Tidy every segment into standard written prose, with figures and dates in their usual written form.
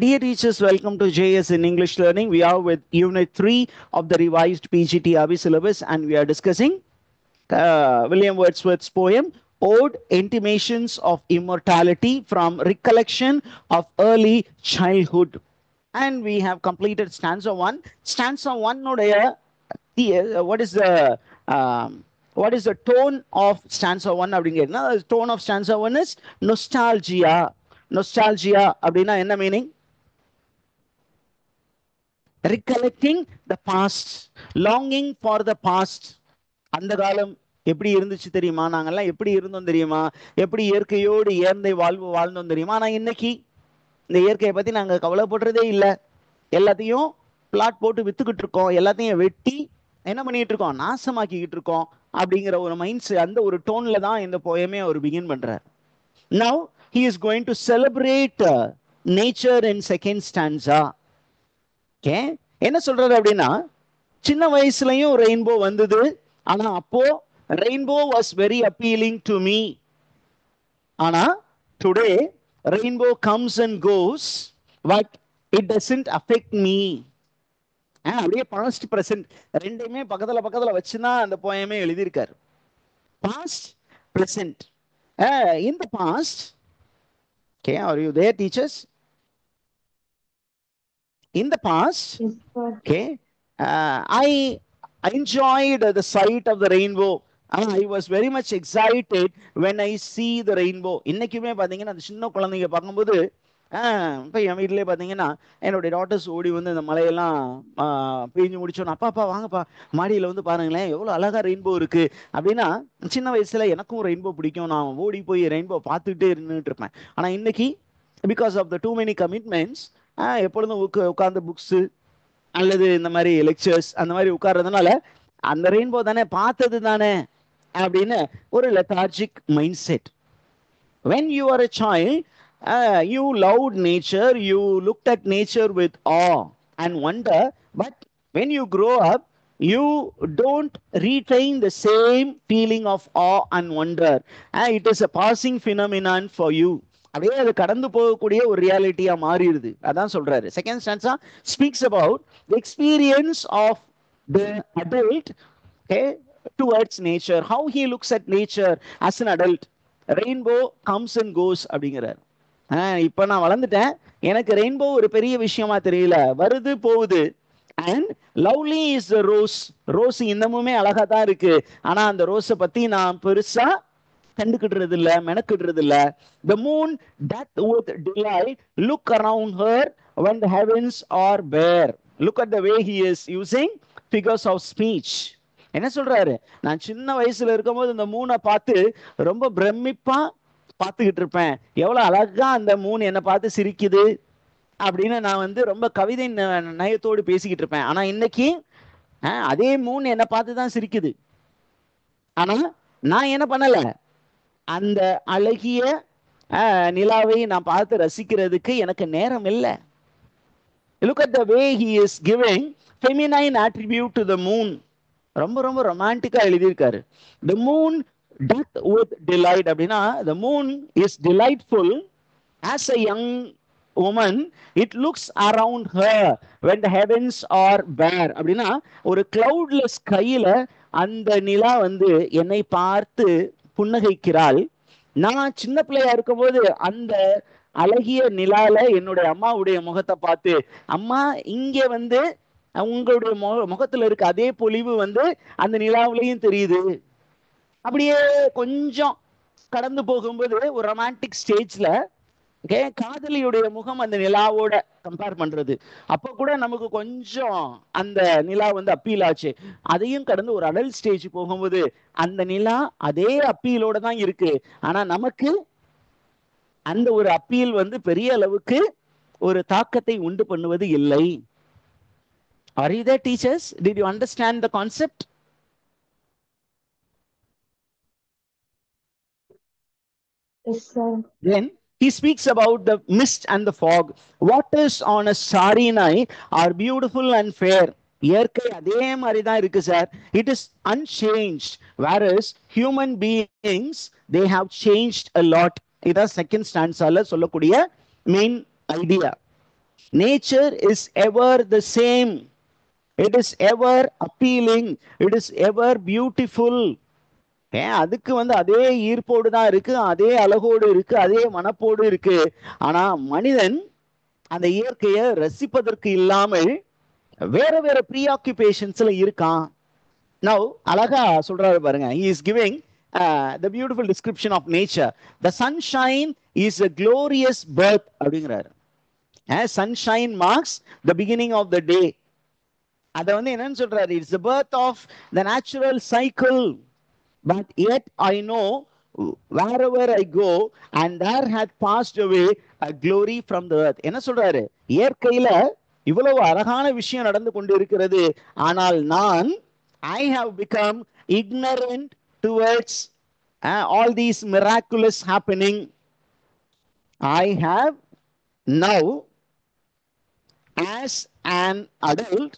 Dear teachers, welcome to JS in English Learning. We are with Unit 3 of the revised PGTRB syllabus and we are discussing William Wordsworth's poem, Ode, Intimations of Immortality from Recollection of Early Childhood. And we have completed stanza 1. Stanza 1, what is the tone of stanza 1? The tone of stanza 1 is nostalgia. Nostalgia, what meaning? Recollecting the past, longing for the past. அந்த காலம் எப்படி இருந்துச்சு தெரியுமா? நாங்கெல்லாம் எப்படி இருந்தோம் தெரியுமா? எப்படி இயற்கையோடு இயற்கை வாழ்வு வாழ்ந்தோம் தெரியுமா? ஆனா இன்னைக்கு இந்த இயற்கையை பத்தி நாங்க கவலைப்படுறதே இல்லை. எல்லாத்தையும் பிளாட் போட்டு வித்துக்கிட்டு இருக்கோம். எல்லாத்தையும் வெட்டி என்ன பண்ணிட்டு இருக்கோம்? நாசமாக்கிக்கிட்டு இருக்கோம். அப்படிங்கிற ஒரு மைண்ட்ஸ், அந்த ஒரு டோன்ல தான் இந்த போயமே அவர் பிகின் பண்றார். Now he is going to celebrate nature in second stanza. Okay, என்ன சொல்றாரு அப்படின்னா, சின்ன வயசுலயும் ரெயின்போ வந்தது. ஆனா அப்போ rainbow was very appealing to me. ஆனா today rainbow comes and goes, but it doesn't affect me. அப்படியே பாஸ்ட் பிரசன்ட் ரெண்டையுமே பக்கத்துல பக்கத்துல வச்சுதான் அந்த போயமே எழுதியிருக்காரு. Past present. In the past, okay, are you there, teachers? In the past, Yes, sir. okay, I enjoyed the sight of the rainbow. I was very much excited when I see the rainbow. இன்னைக்குமே பார்த்தீங்கன்னா அந்த சின்ன குழந்தைங்க பார்க்கும்போது இப்போ என் வீட்டிலே பார்த்தீங்கன்னா என்னுடைய டாட்டர்ஸ் ஓடி வந்து இந்த மலையெல்லாம் பெஞ்சு முடிச்சோன்னு, அப்பா வாங்கப்பா மாடியில் வந்து பாருங்களேன் எவ்வளோ அழகாக ரெயின்போ இருக்கு அப்படின்னா, சின்ன வயசுல எனக்கும் ரெயின்போ பிடிக்கும். நான் ஓடி போய் ரெயின்போ பார்த்துக்கிட்டே இருந்துட்டு இருப்பேன். ஆனால் இன்னைக்கு because of the too many commitments எப்பொழுதும் உட்கார்ந்து புக்ஸு அல்லது இந்த மாதிரி லெக்சர்ஸ் அந்த மாதிரி உட்கார்றதுனால அந்த ரெயின்போ தானே பார்த்தது தானே அப்படின்னு ஒரு lethargic mind set. When you are a child, you loved nature, you looked at nature with awe and wonder, but when you grow up, you don't retain the same feeling of awe and wonder. It is a passing phenomenon for you. அப்படியே அது கடந்து போகக்கூடிய ஒரு ரியாலிட்டியா மாறிடுது. அதான் சொல்றாரு. Second stanza speaks about the experience of the adult towards nature, how he looks at nature as an adult. Rainbow comes and goes அப்படிங்கிறார். இப்ப நான் வளர்ந்துட்டேன், எனக்கு ரெயின்போ ஒரு பெரிய விஷயமா தெரியல, வருது போகுது. And lovely is the rose. Rose இன்னமுமே அழகா தான் இருக்கு, ஆனா அந்த ரோஸை பத்தி நான் பெருசா கண்டுக்கிடுறது இல்ல, மெனக்கிடுறது இல்ல. The moon doth with delight look around her when the heavens are bare. Look at the way he is using figures of speech. என்ன சொல்றாரு? நான் சின்ன வயசுல இருக்கும்போது இந்த மூனை பார்த்து ரொம்ப பிரமிப்பா பார்த்துக்கிட்டு இருப்பேன். எவ்வளவு அழகா அந்த மூன் என்னை பார்த்து சிரிக்குது அப்படின்னு நான் வந்து ரொம்ப கவிதை நயத்தோடு பேசிக்கிட்டு இருப்பேன். ஆனா இன்னைக்கு அதே மூன் என்னை பார்த்து தான் சிரிக்குது. ஆனா நான் என்ன பண்ணல, அந்த அழகிய நிலாவை நான் பார்த்து ரசிக்கிறதுக்கு எனக்கு நேரம் இல்லை. Look at the way he is giving feminine attribute to the moon. ரொம்ப ரொம்ப ரொமான்டிக்கா எழுதியிருக்காரு. The moon doth with delight அப்படின்னா, the moon is delightful as a young woman, it looks around her when the heavens are bare. அப்படின்னா ஒரு cloudless ஸ்கையில அந்த நிலா வந்து என்னை பார்த்து புன்னகைக்கிறாள். நான் சின்ன பிள்ளையா இருக்கும்போது அந்த அழகிய நிலால என்னுடைய அம்மாவுடைய முகத்தை பார்த்து, அம்மா இங்க வந்து உங்களுடைய முகத்துல இருக்க அதே பொலிவு வந்து அந்த நிலாவிலையும் தெரியுது. அப்படியே கொஞ்சம் கடந்து போகும்போது ஒரு ரொமான்டிக் ஸ்டேஜ்ல காதலியுடைய முகம் அந்த நிலாவோட கம்பேர் பண்றது, அப்ப கூட நமக்கு கொஞ்சம் அந்த நிலா வந்து அப்பீல் ஆச்சு. அதையும் கடந்து ஒரு அடல்ட் ஸ்டேஜ் போகும்போது அந்த நிலா அதே அப்பீலோட தான் இருக்கு. ஆனா நமக்கு அந்த ஒரு அப்பீல் வந்து பெரிய அளவுக்கு ஒரு தாக்கத்தை உண்டு பண்ணுவது இல்லை. Are you there, teachers? Did you understand the concept? Yes, sir. Then he speaks about the mist and the fog. Waters on a starry night are beautiful and fair. இயற்கை அதே மாதிரி தான் இருக்கு sir. It is unchanged, whereas human beings, they have changed a lot. இதான் second ஸ்டான்ஸால சொல்லக்கூடிய main idea. Nature is ever the same. It is ever appealing. It is ever beautiful. அதுக்கு அதே ஈர்ப்போடு தான் இருக்கு, அதே அழகோடு இருக்கு, அதே மனப்போடு இருக்கு. ஆனா மனிதன் அந்த இயற்கையை ரசிப்பதற்கு இல்லாமல் வேற வேற ப்ரீஆக்குபேஷன்ஸ்ல இருக்கான். நவ் அழகா சொல்றாரு பாருங்க. he is giving the beautiful description of nature. The sunshine is a glorious birth அப்படிங்கிறாரு. Sunshine marks the beginning of the day. அதை என்னன்னு சொல்றாரு, it's the birth of the natural cycle. But yet I know wherever I go and there hath passed away a glory from the earth. என்ன சொல்றாரு, இயற்கையில இவ்வளவு அழகான விஷயம் நடந்து கொண்டு இருக்கிறது, ஆனால் நான் I have become ignorant towards all these miraculous happening. I have now as an adult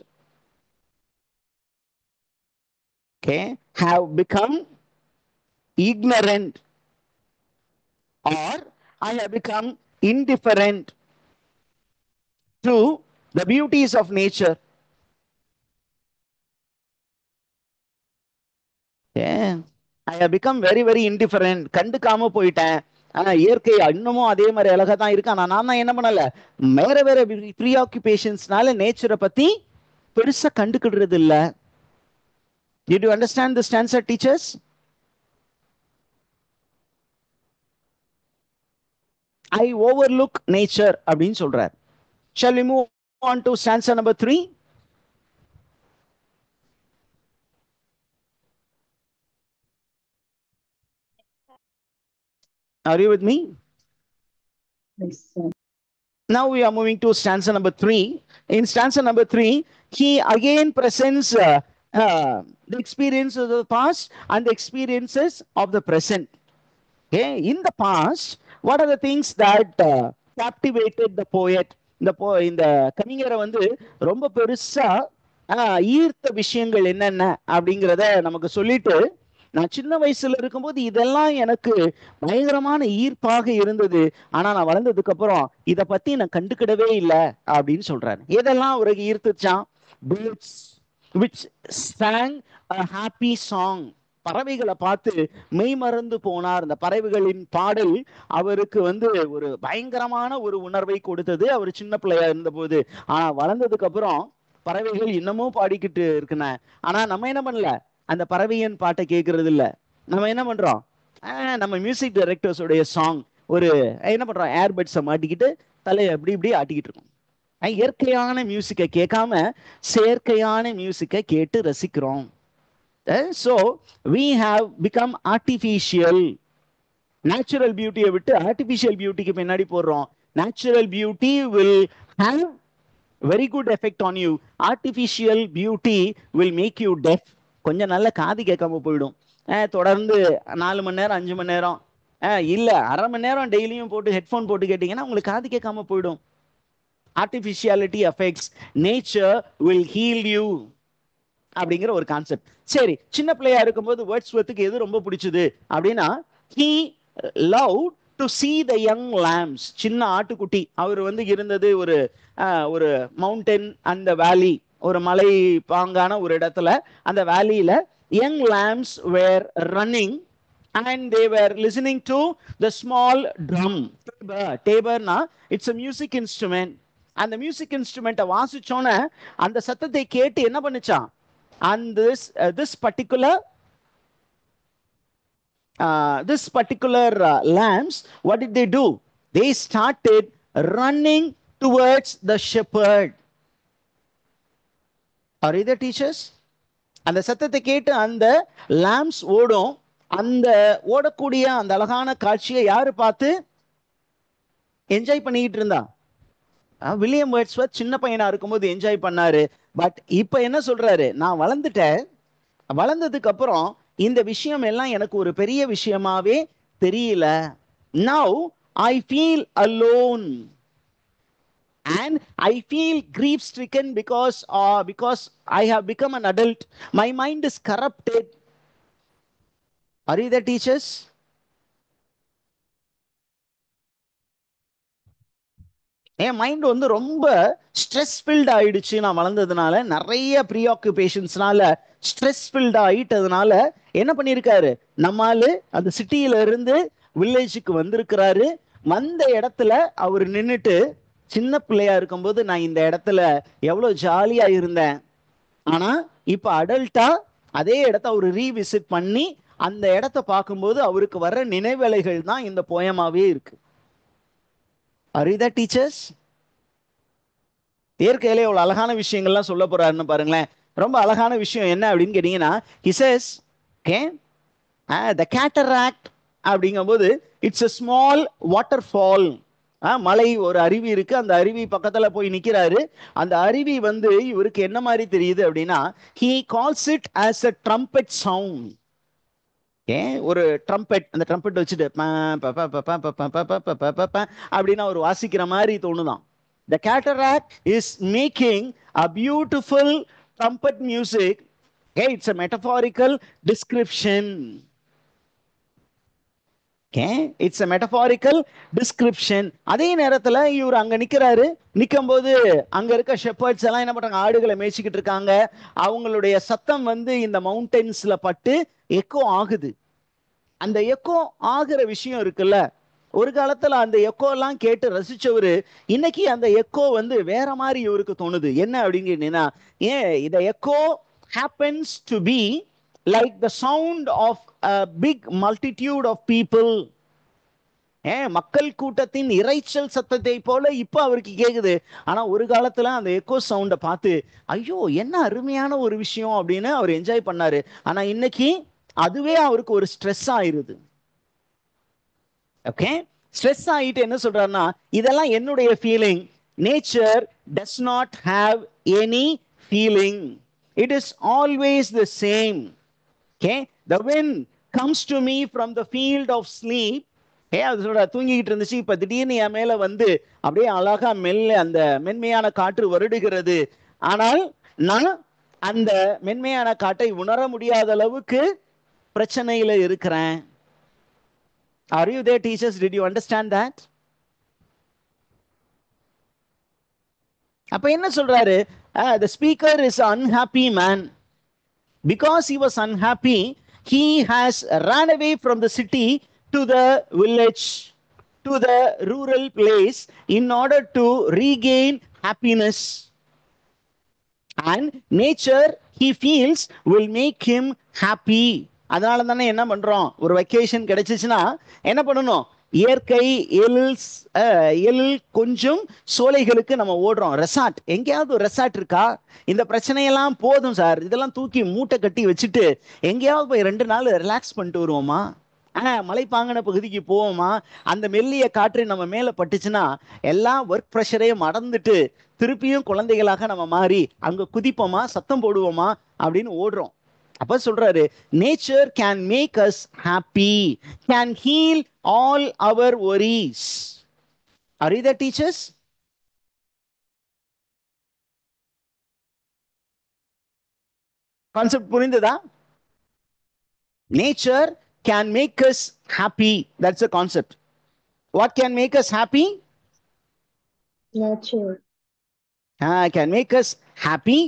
have become ignorant, or I have become indifferent to the beauties of nature. I have become very very indifferent. கண்டுக்காம போயிட்டேன். ஆனா இயற்கை இன்னமும் அதே மாதிரி அழகா தான் இருக்கு. ஆனா நான் என்ன பண்ணல, வேற வேற ப்ரீஆக்குபேஷன்ஸ்னால நேச்சரை பத்தி பெருசா கண்டுக்கிடுறது இல்ல. Did you understand the stanza, teachers? I overlook nature அப்படின்னு சொல்றார். Shall we move on to stanza number 3? Are you with me? Yes, sir. Now we are moving to stanza number 3. In stanza number 3, he again presents the experiences of the past and the experiences of the present. Okay, in the past, what are the things that captivated the poet? இந்த கவிஞரை ரொம்ப பெருசா ஈர்த்த விஷயங்கள் என்னென்ன அப்படிங்கிறத நமக்கு சொல்லிட்டு, நான் சின்ன வயசுல இருக்கும்போது இதெல்லாம் எனக்கு பயங்கரமான ஈர்ப்பாக இருந்தது, ஆனா நான் வளர்ந்ததுக்கு அப்புறம் இதை பத்தி நான் கண்டுக்கிடவே இல்லை அப்படின்னு சொல்றாரு. எதெல்லாம் அவருக்கு ஈர்த்துச்சான்? Birds which sang a happy song. பறவைகளை பார்த்து மெய் மறந்து போனார். அந்த பறவைகளின் பாடல் அவருக்கு ஒரு பயங்கரமான ஒரு உணர்வை கொடுத்தது அவர் சின்ன பிள்ளையா இருந்த போது. ஆனா வளர்ந்ததுக்கு அப்புறம் பறவைகள் இன்னமும் பாடிக்கிட்டு இருக்குன, ஆனா நம்ம என்ன பண்ணல, அந்த பறவையின் பாட்டை கேட்கறது இல்ல. நம்ம என்ன பண்றோம், நம்ம மியூசிக் டைரக்டர்ஸோடைய சாங் ஒரு என்ன பண்றோம், ஏர்பட்ஸை மாட்டிக்கிட்டு தலையை அப்படி இப்படி ஆட்டிக்கிட்டு இருக்கோம். இயற்கையான மியூசிக்கை கேட்காம செயற்கையான மியூசிக்கை கேட்டு ரசிக்கிறோம். So we have become artificial. Natural beauty விட்டு artificial beautyக்கு பின்னாடி போறோம். Natural beauty will have very good effect on you. Artificial beauty will make you deaf. கொஞ்சம் நல்ல காது கேட்காம போயிடும். தொடர்ந்து 4 மணி நேரம் 5 மணி நேரம் இல்ல அரை மணி நேரம் டெய்லியும் போட்டு ஹெட்ஃபோன் போட்டு கேட்டீங்கன்னா உங்களுக்கு காது கேட்காம போயிடும். Artificiality affects. Nature will heal you அப்படிங்கிற ஒரு கான்செப்ட். சரி, சின்ன பிள்ளையா இருக்கும்போது வேர்ட்ஸ்வர்த்துக்கு எது ரொம்ப பிடிச்சது அப்படின்னா, he loved to see the young lambs. சின்ன ஆட்டுக்குட்டி அவர் இருந்தது ஒரு மவுண்டன் அந்த வேலி, ஒரு மலை பாங்கான ஒரு இடத்துல. அந்த வேலியில young lambs were running and they were listening to the small drum. Tabarna, it's a music instrument. அந்த மியூசிக் இன்ஸ்ட்ருமெண்ட்டை வாசிச்சோன்ன அந்த சத்தத்தை கேட்டு என்ன பண்ணுச்சான், and this particular lambs, what did they do? They started running towards the shepherd. Are you the teachers? அந்த சத்தத்தை கேட்டு அந்த lambs ஓடும். அந்த ஓடக்கூடிய அந்த அழகான காட்சியை யாரு பார்த்து என்ஜாய் பண்ணிக்கிட்டு இருந்தா? வில்லியம் வேர்ட்ஸ்வர்த் சின்ன பையனா இருக்கும்போது என்ஜாய் பண்ணாரு. பட் இப்ப என்ன சொல்றாரு, நான் வளர்ந்துட்டேன், வளர்ந்ததுக்கு அப்புறம் இந்த விஷயம் எல்லாம் எனக்கு ஒரு பெரிய விஷயமாவே தெரியல. Now I feel alone and I feel grief stricken because I have become an adult. My mind is corrupted. Are you the teachers? N mind வந்து ரொம்ப ஸ்ட்ரெஸ் ஃபில்ட் ஆயிடுச்சு. நான் வளர்ந்ததுனால நிறைய ப்ரீஆக்குபேஷன்ஸ்னால ஸ்ட்ரெஸ் ஃபில்ட் ஆயிட்டதுனால என்ன பண்ணியிருக்காரு, நம்மால அந்த சிட்டியில இருந்து வில்லேஜுக்கு வந்திருக்கிறாரு. வந்த இடத்துல அவர் நின்றுட்டு, சின்ன பிள்ளையா இருக்கும்போது நான் இந்த இடத்துல எவ்வளவு ஜாலியா இருந்தேன், ஆனா இப்ப அடல்ட்டா அதே இடத்த அவர் ரீவிசிட் பண்ணி அந்த இடத்த பார்க்கும்போது அவருக்கு வர்ற நினைவலைகள் தான் இந்த போயமாவே இருக்கு. அறிதா டீச்சர்ஸ்? இயற்கையிலே எவ்வளவு அழகான விஷயங்கள்லாம் சொல்ல போறாருன்னு பாருங்களேன். ரொம்ப அழகான விஷயம் என்ன அப்படின்னு கேட்டீங்கன்னா, he says, okay, the cataract அப்படிங்கும்போது இட்ஸ் a small waterfall. மலை, ஒரு அருவி இருக்கு, அந்த அருவி பக்கத்துல போய் நிக்கிறாரு. அந்த அருவி வந்து இவருக்கு என்ன மாதிரி தெரியுது அப்படின்னா, he calls it as a trumpet sound. ஒரு ட்ரம்பெட், அந்த ட்ரம்பெட் வச்சுட்டு அப்படின்னு அவர் வாசிக்கிற மாதிரி தோணுதான். The cataract is making a beautiful trumpet music. Okay, it's a metaphorical description. Okay, it's a metaphorical description. அதே நேரத்துல இவர் அங்க நிக்கிறாரு. நிக்கும் போது அங்க இருக்க ஷெப்பர்ட்ஸ் எல்லாம் என்ன பண்றாங்க, ஆடுகளை மேய்ச்சிக்கிட்டு இருக்காங்க. அவங்களுடைய சத்தம் வந்து இந்த மவுண்டன்ஸ்ல பட்டு எக்கோ ஆகுது. அந்த எக்கோ ஆகிற விஷயம் இருக்குல்ல, ஒரு காலத்துல அந்த எக்கோ எல்லாம் கேட்டு ரசிச்சவரு இன்னைக்கு அந்த எக்கோ வந்து வேற மாதிரி இவருக்கு தோணுது. என்ன அப்படின்னு கேட்டீங்கன்னா, இந்த echo happens to be like the sound of a big multitude of people. மக்கள் கூட்டத்தின் இரைச்சல் சத்தத்தை போல இப்ப அவருக்கு கேக்குது. ஆனா ஒரு காலத்துல அந்த எக்கோ சவுண்ட பார்த்து ஐயோ என்ன அருமையான ஒரு விஷயம் அப்படின்னு அவர் என்ஜாய் பண்ணாரு. ஆனா இன்னைக்கு அதுவே அவருக்கு ஒரு ஸ்ட்ரெஸ் ஆயிருது. ஓகே, ஸ்ட்ரெஸ் ஆயிட்டு என்ன சொல்றாருன்னா, இதெல்லாம் என்னுடைய feeling. Nature does not have any feeling, it is always the same. Okay, the wind comes to me from the field of sleep. அது சொல்ற, தூங்கிக்கிட்டு இருந்துச்சு, இப்ப திடீர்னு என் மேல வந்து அப்படியே அழகா மெல்ல அந்த மென்மையான காற்று வருடுகிறது. ஆனால் நான் அந்த மென்மையான காற்றை உணர முடியாத அளவுக்கு பிரச்சனையில இருக்கிறேன். Are you there, teachers? Did you understand that? அப்ப என்ன சொல்றாரு, the speaker is an unhappy man. Because he was unhappy, he has run away from the city to the village, to the rural place, in order to regain happiness. And nature, he feels, will make him happy. அதனால தானே என்ன பண்றோம், ஒரு vacation கிடைச்சிச்சுன்னா என்ன பண்ணணும், இயற்கை எழில் கொஞ்சம் சோலைகளுக்கு நம்ம ஓடுறோம். ரெசார்ட், எங்கேயாவது ஒரு ரெசார்ட் இருக்கா? இந்த பிரச்சனையெல்லாம் போதும் சார், இதெல்லாம் தூக்கி மூட்டை கட்டி வச்சுட்டு எங்கேயாவது போய் 2 நாள் ரிலாக்ஸ் பண்ணிட்டு வருவோமா? மலைப்பாங்கன பகுதிக்கு போவோமா? அந்த மெல்லிய காற்று நம்ம மேல பட்டுச்சுன்னா எல்லாம் ஒர்க் ப்ரெஷரையும் மறந்துட்டு திருப்பியும் குழந்தைகளாக நம்ம மாறி அங்க குதிப்போமா, சத்தம் போடுவோமா அப்படின்னு ஓடுறோம். அப்ப சொல்றாரு, nature can make us happy, can heal all our worries. Are you there, teachers? Concept புரிந்ததா? Nature can make us happy. That's the concept. What can make us happy? Nature. Can make us happy.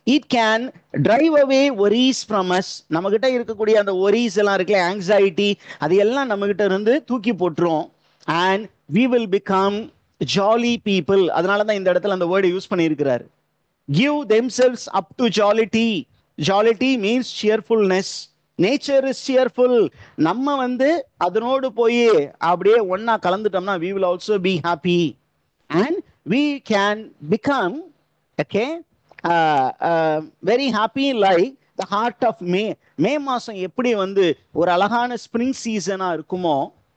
It can drive away worries from us. நம்மகிட்ட இருக்கக்கூடிய அந்த worries எல்லாம் இருக்குல்ல, anxiety, அது எல்லாம் நம்மகிட்ட இருந்து தூக்கி போட்டுரும். And we will become jolly people. அதனால தான் இந்த இடத்துல அந்த வேர்டை யூஸ் பண்ணியிருக்கிறார். Give themselves up to jollity. Jollity means cheerfulness. Nature is cheerful. நம்ம வந்து அதனோடு போய் அப்படியே ஒன்னா கலந்துட்டோம்னா we will also be happy and we can become okay very happy like the heart of May. மே மாசம் எப்படி வந்து ஒரு அழகான ஸ்ப்ரிங் சீசனா இருக்குமோ,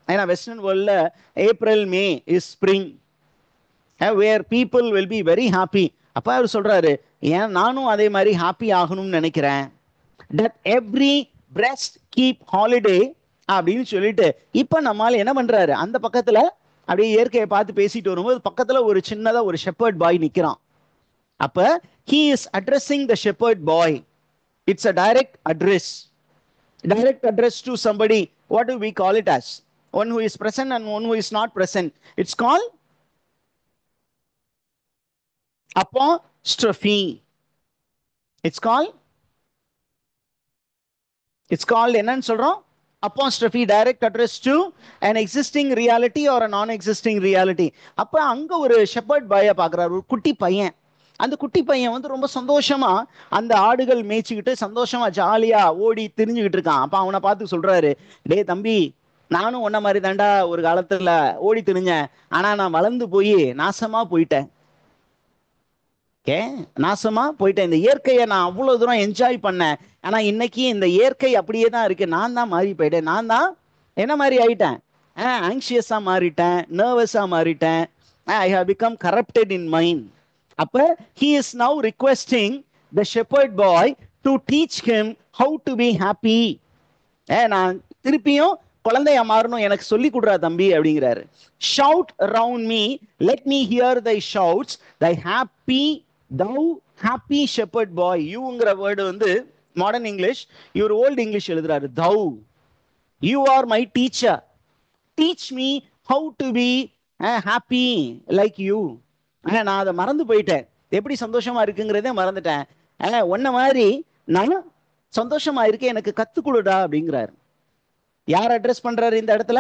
ஏன்னா வெஸ்டர்ன் வேர்ல்ட்ல April May is spring, where people will be very happy. அப்ப அவர் சொல்றாரு, ஏன் நானும் அதே மாதிரி ஹாப்பி ஆகணும்னு நினைக்கிறேன். that every breast keep holiday அப்படின்னு சொல்லிட்டு இப்ப நம்மால என்ன பண்றாரு, அந்த பக்கத்துல அப்படியே இயற்கையை பார்த்து பேசிட்டு வரும்போது பக்கத்துல ஒரு சின்னதா ஒரு shepherd boy நிக்கிறான். அப்ப he is addressing the shepherd boy. It's a direct address to somebody. What do we call it as? One who is present and one who is not present. It's called apostrophe. It's called என்னன்னு சொல்றோம்? apostrophe, direct address to an existing reality or a non-existing reality. அப்ப அங்க ஒரு shepherd boy பாக்குறாரு, ஒரு குட்டி பையன். அந்த குட்டி பையன் வந்து ரொம்ப சந்தோஷமா அந்த ஆடுகள் மேய்ச்சிக்கிட்டு சந்தோஷமா ஜாலியா ஓடி திரிஞ்சுக்கிட்டு இருக்கான். அப்ப அவனை பார்த்து சொல்றாரு, டே தம்பி, நானும் உன்ன மாதிரி தாண்டா ஒரு காலத்துல ஓடி திரிஞ்சேன், ஆனா நான் வளர்ந்து போய் நாசமா போயிட்டேன். ஓகே, நாசமா போயிட்டேன். இந்த இயற்கையை நான் அவ்வளவு தூரம் என்ஜாய் பண்ணேன், ஆனா இன்னைக்கு இந்த இயற்கை அப்படியே தான் இருக்கு. நான் தான் மாறி போயிட்டேன். நான் தான் என்ன மாதிரி ஆயிட்டேன்? ஆங்ஷியஸா மாறிட்டேன், நர்வஸா மாறிட்டேன். I have become corrupted in mind. அப்ப he is now requesting the shepherd boy to teach him how to be happy. நான் திருப்பியும் குழந்தையா மாறணும், எனக்கு சொல்லி கொடுறா தம்பி அப்படிங்கிறாரு. shout around me, let me hear thy shouts, thy happy, thou happy shepherd boy. youங்கிற வேர்டு வந்து மாடர்ன் இங்கிலீஷ், இவர் ஓல்ட் இங்கிலீஷ் எழுதுறாரு thou. you are my teacher, teach me how to be happy like you. நான் அதை மறந்து போயிட்டேன், எப்படி சந்தோஷமா இருக்குங்கிறதே மறந்துட்டேன். உன்ன மாதிரி நான் சந்தோஷமா இருக்கேன், எனக்கு கத்து கொடுடா அப்படிங்கிறாரு. யார் அட்ரஸ் பண்றாரு இந்த இடத்துல?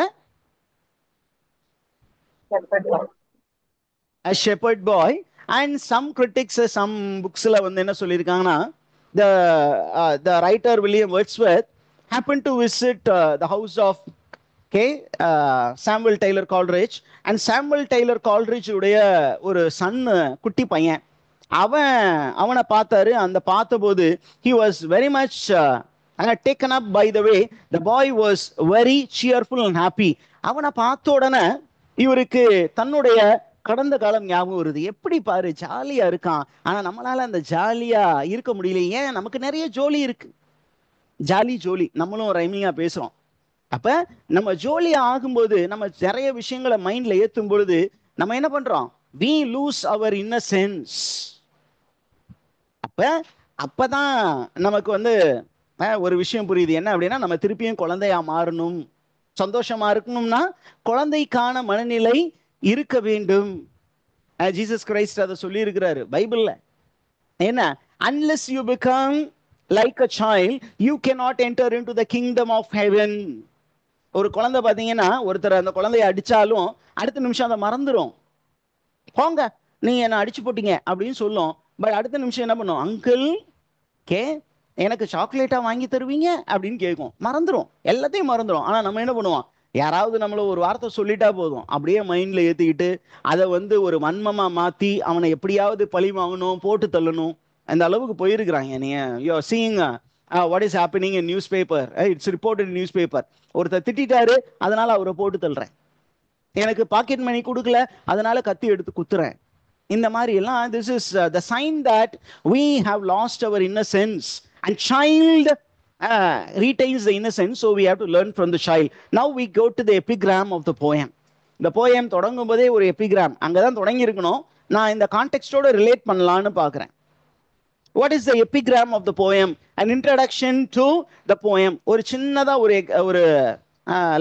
a shepherd boy. and some critics, some booksல வந்து என்ன சொல்லியிருக்காங்கன்னா, the writer William Wordsworth happened to visit the house of Samuel Taylor Coleridge. and Samuel Taylor Coleridge உடைய ஒரு சன், குட்டி பையன், அவனை பார்த்தாரு. அந்த பார்த்தபோது he was very much taken up by the way the boy was very cheerful and happy. அவனை பார்த்த உடனே இவருக்கு தன்னுடைய கடந்த காலம் ஞாபகம் வருது. எப்படி பாரு, ஜாலியா இருக்கான், ஆனா நம்மளால அந்த ஜாலியா இருக்க முடியல. ஏன்? நமக்கு நிறைய ஜோலி இருக்கு. ஜோலி நம்மளும் ரைமிங்கா பேசுறோம். அப்ப நம்ம ஜோலியா ஆகும்போது, நம்ம நிறைய விஷயங்களை மைண்ட்ல ஏத்தும் பொழுது நம்ம என்ன பண்றோம்? we lose our innocence. அப்பதான் நமக்கு வந்து ஒரு விஷயம் புரியுது. என்ன அப்படின்னா, நம்ம திருப்பியும் குழந்தையா மாறணும், சந்தோஷமா இருக்கணும்னா குழந்தைக்கான மனநிலை இருக்க வேண்டும். ஜீசஸ் கிரைஸ்ட் அதை சொல்லி இருக்கிறாரு பைபிள்ல. என்ன? unless you become like a child you cannot enter into the kingdom of heaven. ஒரு குழந்தை பாத்தீங்கன்னா, ஒருத்தர் அந்த குழந்தைய அடிச்சாலும் அடுத்த நிமிஷம் அதை மறந்துடும். போங்க, நீங்க என்ன அடிச்சு போட்டீங்க அப்படின்னு சொல்லும். பட் அடுத்த நிமிஷம் என்ன பண்ணும்? அங்கிள் எனக்கு சாக்லேட்டா வாங்கி தருவீங்க அப்படின்னு கேட்கும். மறந்துடும், எல்லாத்தையும் மறந்துடும். ஆனா நம்ம என்ன பண்ணுவோம்? யாராவது நம்மள ஒரு வார்த்தை சொல்லிட்டா போதும், அப்படியே மைண்ட்ல ஏத்திக்கிட்டு அதை வந்து ஒரு வன்மமா மாத்தி அவனை எப்படியாவது பழி வாங்கணும், போட்டு தள்ளணும், அந்த அளவுக்கு போயிருக்கிறாங்க. நீங்க you are seeing what is happening in news paper. It's reported in news paper. ஒருத்தர் திட்டாரு, அதனால அவரை போட்டு தள்ளுறேன். எனக்கு பாக்கெட் மணி கொடுக்கல, அதனால கத்தி எடுத்து குத்துறேன். இந்த மாதிரி எல்லாம் this is the sign that we have lost our innocence. and child retains the innocence, so we have to learn from the child. now we go to the epigram of the poem. இந்த poem தொடங்கும் போதே ஒரு எபிகிராம் அங்கதான் தொடங்கி இருக்கணும். நான் இந்த கான்டெக்ஸ்டோட relate பண்ணலான்னு பாக்குறேன். what is the epigram of the poem? an introduction to the poem. ஒரு சின்னதா ஒரு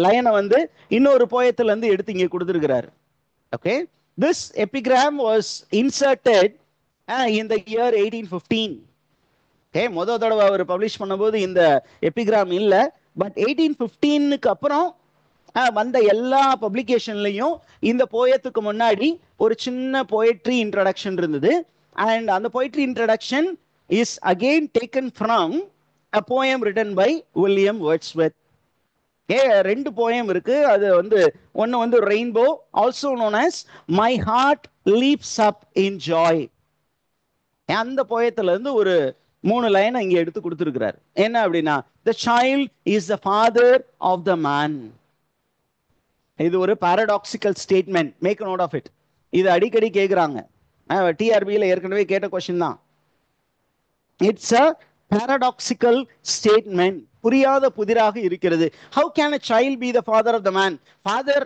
லைனை வந்து இன்னொரு போயத்துல இருந்து எடுத்து இங்க கொடுத்திருக்கிறாரு. okay, this epigram was inserted in the year 1815. முதல் தடவை அவர் பப்ளிஷ் பண்ணும்போது இந்த எபிகிராம் இல்ல. பட் 1815க்கு அப்புறம் வந்த எல்லா பப்ளிகேஷன்லையும் இந்த போயத்துக்கு முன்னாடி ஒரு சின்ன போயட்ரி இன்ட்ரடக்ஷன் இருந்தது. அண்ட் அந்த poetry introduction is again taken from a poem written by William Wordsworth. ரெண்டு போயம் இருக்கு. அது வந்து ஒன்னு வந்து rainbow, also known as my heart leaps up in joy. அந்த போயத்துல இருந்து ஒரு 3 லைன் இங்க எடுத்து கொடுத்திருக்கிறார். என்ன அப்படின்னா, the child is the father of the man. இது ஒரு paradoxical statement. make a note of it. இது அடிக்கடி கேக்குறாங்க. டிஆர்பியில ஏற்கனவே கேட்ட கொஸ்டின் தான். It's a paradoxical statement. புரியாத புதிராக இருக்கிறது. how can a child be the father of the man? father,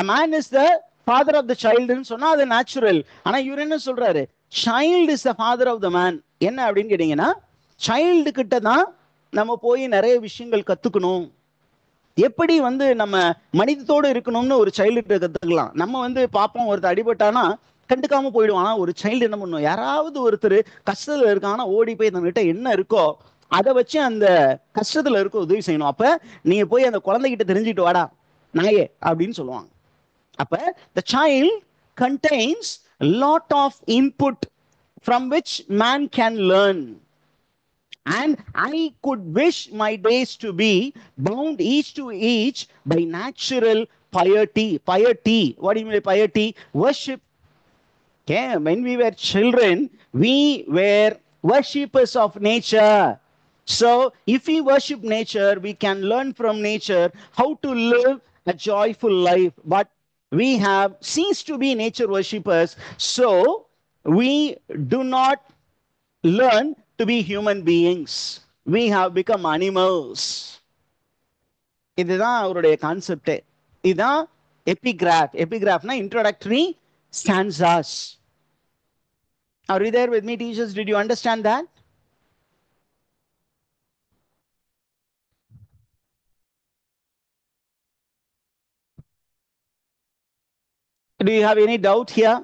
a man is the father of the child ன்னு சொன்னா அது நேச்சுரல். ஆனா இவர் என்ன சொல்றாரு? child is the father of the man. என்ன அப்படின்னு கேட்டீங்கன்னா, சைல்டு கிட்ட தான் நம்ம போய் நிறைய விஷயங்கள் கத்துக்கணும். எப்படி வந்து நம்ம மனிதத்தோடு இருக்கணும்னு ஒரு சைல்டு கிட்ட கத்துக்கலாம். நம்ம வந்து பார்ப்போம், ஒருத்தர் அடிபட்டானா கண்டுக்காம போயிடுவான். ஆனா ஒரு சைல்டு என்ன பண்ணும், யாராவது ஒருத்தர் கஷ்டத்துல இருக்காங்கன்னா ஓடி போய் நம்மகிட்ட என்ன இருக்கோ அதை வச்சு அந்த கஷ்டத்துல இருக்க உதவி செய்யணும். அப்ப நீங்க போய் அந்த குழந்தைகிட்ட தெரிஞ்சுட்டு வாடா நாயே அப்படின்னு சொல்லுவாங்க. அப்ப the child contains a lot of input from which man can learn. And I could wish my days to be bound each to each by natural piety. Piety, what do you mean by piety? Worship. Okay, when we were children, we were worshippers of nature. So if we worship nature, we can learn from nature how to live a joyful life. But we have ceased to be nature worshippers, so we do not learn to be human beings. We have become animals. இதுதான் அவருடைய concept. இதுதான் epigraph. எபிகிராஃப்னா introductory stanzas. Are you there with me, teachers? Did you understand that? Do you have any doubt here?